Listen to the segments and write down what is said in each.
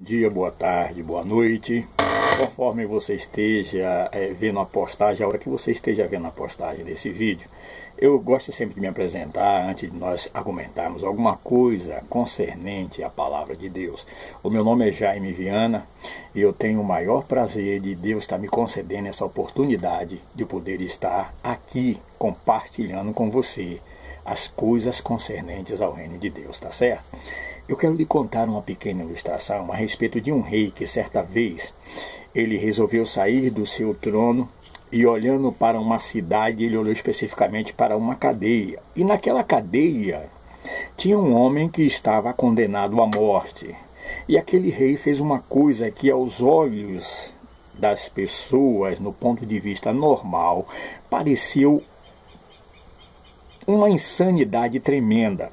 Dia, boa tarde, boa noite. Conforme você esteja vendo a postagem, a hora que você esteja vendo a postagem desse vídeo, eu gosto sempre de me apresentar antes de nós argumentarmos alguma coisa concernente à palavra de Deus. O meu nome é Jaime Viana e eu tenho o maior prazer de Deus estar me concedendo essa oportunidade de poder estar aqui compartilhando com você as coisas concernentes ao reino de Deus, tá certo? Eu quero lhe contar uma pequena ilustração a respeito de um rei que certa vez ele resolveu sair do seu trono e, olhando para uma cidade, ele olhou especificamente para uma cadeia. E naquela cadeia tinha um homem que estava condenado à morte. E aquele rei fez uma coisa que aos olhos das pessoas, no ponto de vista normal, pareceu uma insanidade tremenda.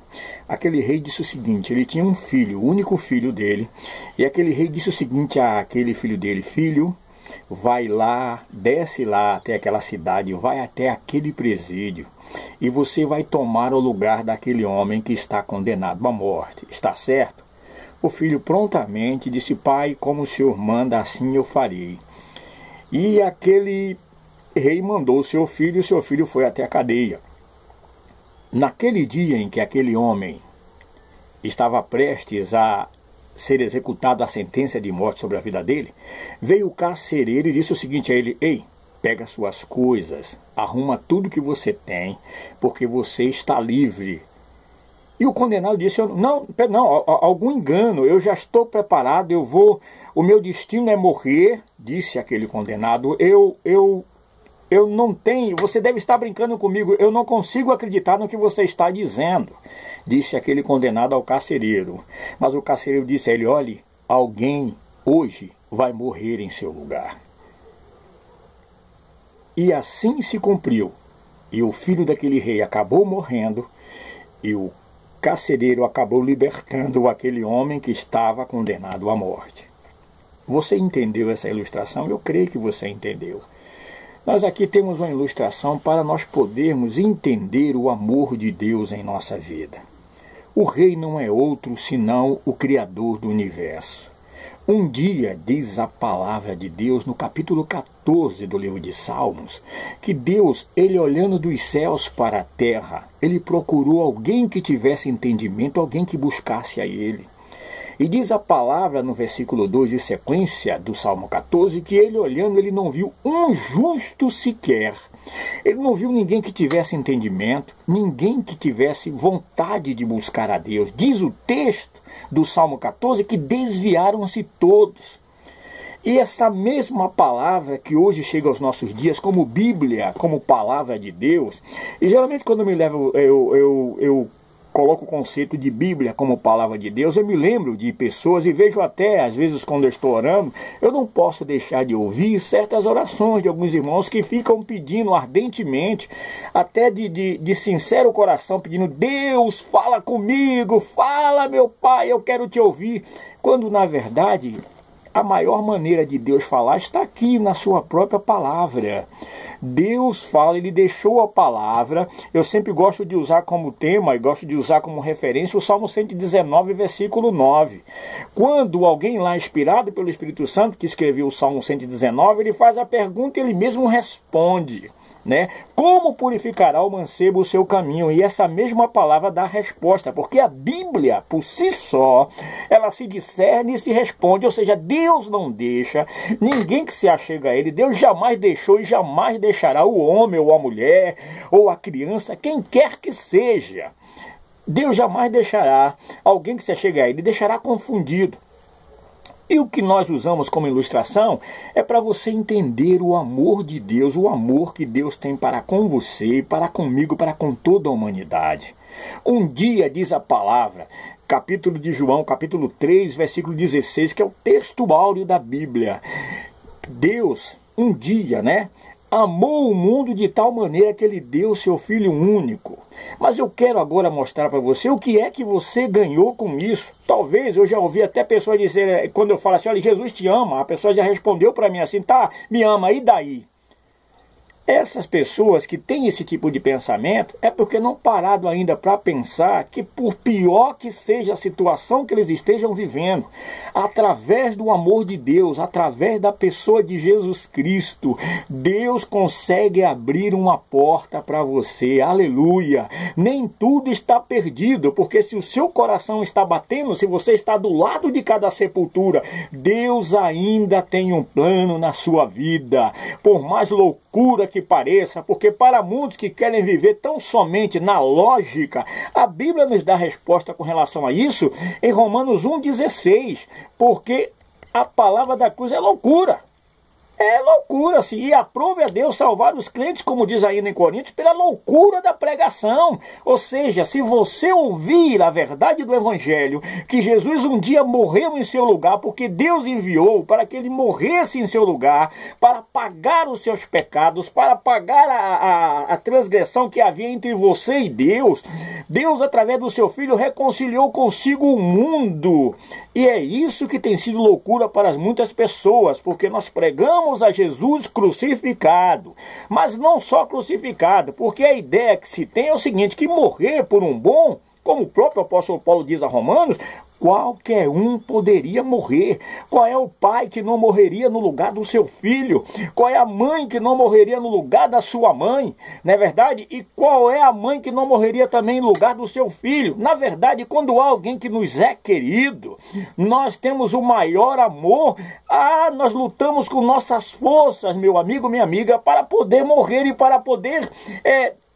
Aquele rei disse o seguinte: ele tinha um filho, o único filho dele, e aquele rei disse o seguinte àquele filho dele: filho, vai lá, desce lá até aquela cidade, vai até aquele presídio, e você vai tomar o lugar daquele homem que está condenado à morte, está certo? O filho prontamente disse: pai, como o senhor manda, assim eu farei. E aquele rei mandou o seu filho foi até a cadeia. Naquele dia em que aquele homem estava prestes a ser executado a sentença de morte sobre a vida dele, veio o carcereiro e disse o seguinte a ele: ei, pega suas coisas, arruma tudo que você tem, porque você está livre. E o condenado disse: não, algum engano, eu já estou preparado, o meu destino é morrer. Disse aquele condenado: eu não tenho, você deve estar brincando comigo, eu não consigo acreditar no que você está dizendo, disse aquele condenado ao carcereiro. Mas o carcereiro disse a ele: olhe, alguém hoje vai morrer em seu lugar. E assim se cumpriu, e o filho daquele rei acabou morrendo, e o carcereiro acabou libertando aquele homem que estava condenado à morte. Você entendeu essa ilustração? Eu creio que você entendeu. Nós aqui temos uma ilustração para nós podermos entender o amor de Deus em nossa vida. O rei não é outro senão o Criador do universo. Um dia, diz a palavra de Deus no capítulo 14 do livro de Salmos, que Deus, ele olhando dos céus para a terra, ele procurou alguém que tivesse entendimento, alguém que buscasse a ele. E diz a palavra no versículo 2 e sequência do Salmo 14, que ele olhando, ele não viu um justo sequer. Ele não viu ninguém que tivesse entendimento, ninguém que tivesse vontade de buscar a Deus. Diz o texto do Salmo 14 que desviaram-se todos. E essa mesma palavra que hoje chega aos nossos dias como Bíblia, como palavra de Deus, e geralmente quando eu coloco o conceito de Bíblia como palavra de Deus, eu me lembro de pessoas e vejo até, às vezes, quando eu estou orando, eu não posso deixar de ouvir certas orações de alguns irmãos que ficam pedindo ardentemente, até de sincero coração, pedindo: Deus, fala comigo, fala, meu Pai, eu quero te ouvir. Quando, na verdade, a maior maneira de Deus falar está aqui na sua própria palavra. Deus fala, ele deixou a palavra. Eu sempre gosto de usar como tema e gosto de usar como referência o Salmo 119, versículo 9. Quando alguém lá, inspirado pelo Espírito Santo, que escreveu o Salmo 119, ele faz a pergunta e ele mesmo responde, né? Como purificará o mancebo o seu caminho? E essa mesma palavra dá a resposta, porque a Bíblia, por si só, ela se discerne e se responde, ou seja, Deus não deixa ninguém que se achega a ele. Deus jamais deixou e jamais deixará o homem ou a mulher ou a criança, quem quer que seja. Deus jamais deixará alguém que se achega a ele, deixará confundido. E o que nós usamos como ilustração é para você entender o amor de Deus, o amor que Deus tem para com você, para comigo, para com toda a humanidade. Um dia, diz a palavra, capítulo de João, capítulo 3, versículo 16, que é o texto áureo da Bíblia. Deus, um dia, amou o mundo de tal maneira que ele deu seu Filho único. Mas eu quero agora mostrar para você o que é que você ganhou com isso. Talvez eu já ouvi até pessoas dizer, quando eu falo assim: olha, Jesus te ama, a pessoa já respondeu para mim assim: tá, me ama, e daí? Essas pessoas que têm esse tipo de pensamento é porque não pararam ainda para pensar que, por pior que seja a situação que eles estejam vivendo, através do amor de Deus, através da pessoa de Jesus Cristo, Deus consegue abrir uma porta para você. Aleluia! Nem tudo está perdido, porque se o seu coração está batendo, se você está do lado de cada sepultura, Deus ainda tem um plano na sua vida. Por mais loucura que pareça, porque para muitos que querem viver tão somente na lógica, a Bíblia nos dá resposta com relação a isso em Romanos 1,16, porque a palavra da cruz é loucura. É loucura, sim. E aprove a Deus salvar os crentes, como diz ainda em Coríntios, pela loucura da pregação. Ou seja, se você ouvir a verdade do Evangelho, que Jesus um dia morreu em seu lugar, porque Deus enviou para que ele morresse em seu lugar, para pagar os seus pecados, para pagar a transgressão que havia entre você e Deus, Deus, através do seu Filho, reconciliou consigo o mundo. E é isso que tem sido loucura para muitas pessoas, porque nós pregamos a Jesus crucificado, mas não só crucificado, porque a ideia que se tem é o seguinte, que morrer por um bom, como o próprio apóstolo Paulo diz a Romanos, qualquer um poderia morrer. Qual é o pai que não morreria no lugar do seu filho? Qual é a mãe que não morreria no lugar da sua mãe? Não é verdade? E qual é a mãe que não morreria também no lugar do seu filho? Na verdade, quando há alguém que nos é querido, nós temos o maior amor. Nós lutamos com nossas forças, meu amigo, minha amiga, para poder morrer e para poder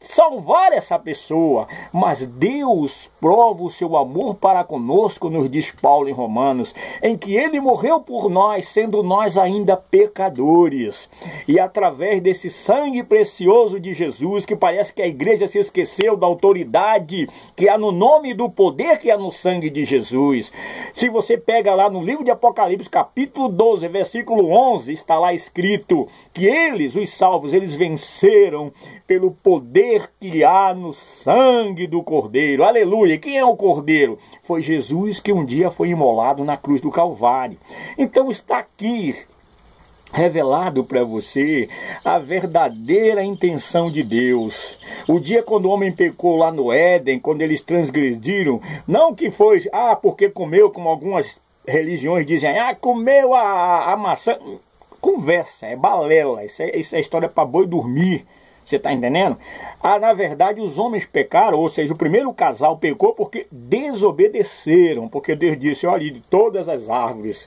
salvar essa pessoa. Mas Deus prova o seu amor para conosco, nos diz Paulo em Romanos, em que ele morreu por nós, sendo nós ainda pecadores. E através desse sangue precioso de Jesus, que parece que a igreja se esqueceu da autoridade que há no nome e do poder que há no sangue de Jesus. Se você pega lá no livro de Apocalipse, capítulo 12, versículo 11, está lá escrito que eles, os salvos, eles venceram pelo poder que há no sangue do Cordeiro. Aleluia! Quem é o Cordeiro? Foi Jesus, que um dia foi imolado na cruz do Calvário. Então está aqui revelado para você a verdadeira intenção de Deus. O dia quando o homem pecou lá no Éden, quando eles transgrediram, não que foi, porque comeu, como algumas religiões dizem, comeu a maçã. Conversa, é balela, isso é história para boi dormir. Você está entendendo? Na verdade, os homens pecaram, ou seja, o primeiro casal pecou porque desobedeceram. Porque Deus disse, olha, de todas as árvores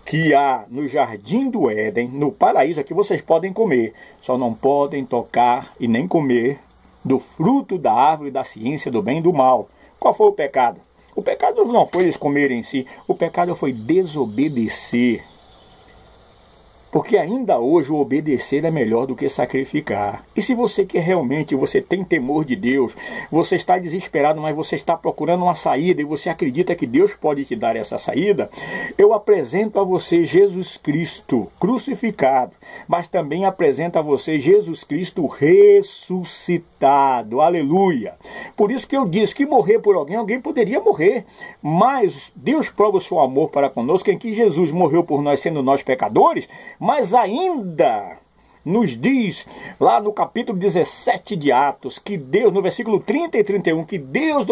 que há no jardim do Éden, no paraíso, aqui vocês podem comer. Só não podem tocar e nem comer do fruto da árvore da ciência do bem e do mal. Qual foi o pecado? O pecado não foi eles comerem em si. O pecado foi desobedecer. Porque ainda hoje o obedecer é melhor do que sacrificar. E se você quer realmente, você tem temor de Deus, você está desesperado, mas você está procurando uma saída e você acredita que Deus pode te dar essa saída, eu apresento a você Jesus Cristo crucificado, mas também apresento a você Jesus Cristo ressuscitado. Aleluia! Por isso que eu disse que morrer por alguém, alguém poderia morrer, mas Deus prova o seu amor para conosco em que Jesus morreu por nós, sendo nós pecadores, mas ainda nos diz lá no capítulo 17 de Atos, que Deus, no versículo 30 e 31, que Deus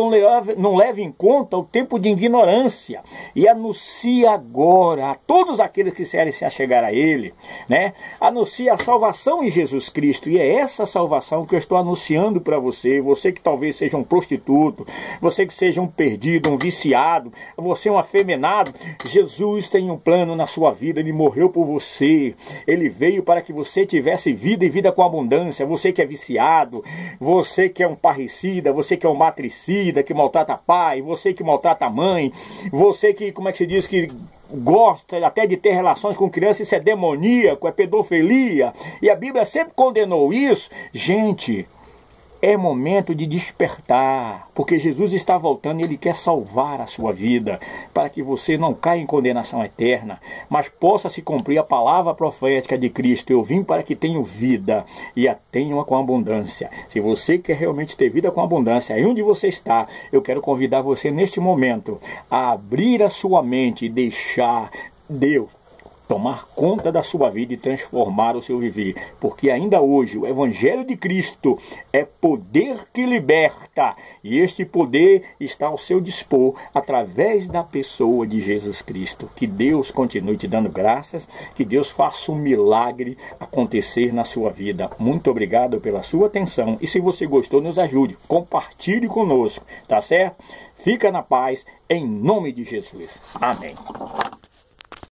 não leva em conta o tempo de ignorância e anuncia agora a todos aqueles que querem se achegar a Ele, né? Anuncia a salvação em Jesus Cristo, e é essa salvação que eu estou anunciando para você, você que talvez seja um prostituto, você que seja um perdido, um viciado, você um afeminado. Jesus tem um plano na sua vida, Ele morreu por você, Ele veio para que você tivesse vida e vida com abundância. Você que é viciado, você que é um parricida, você que é um matricida, que maltrata pai, você que maltrata mãe, você que, como é que se diz, que gosta até de ter relações com crianças, isso é demoníaco, é pedofilia, e a Bíblia sempre condenou isso. Gente, é momento de despertar, porque Jesus está voltando e Ele quer salvar a sua vida, para que você não caia em condenação eterna, mas possa se cumprir a palavra profética de Cristo. Eu vim para que tenham vida e a tenham com abundância. Se você quer realmente ter vida com abundância, aí onde você está, eu quero convidar você neste momento a abrir a sua mente e deixar Deus tomar conta da sua vida e transformar o seu viver. Porque ainda hoje o Evangelho de Cristo é poder que liberta. E este poder está ao seu dispor através da pessoa de Jesus Cristo. Que Deus continue te dando graças, que Deus faça um milagre acontecer na sua vida. Muito obrigado pela sua atenção. E se você gostou, nos ajude. Compartilhe conosco, tá certo? Fica na paz, em nome de Jesus. Amém.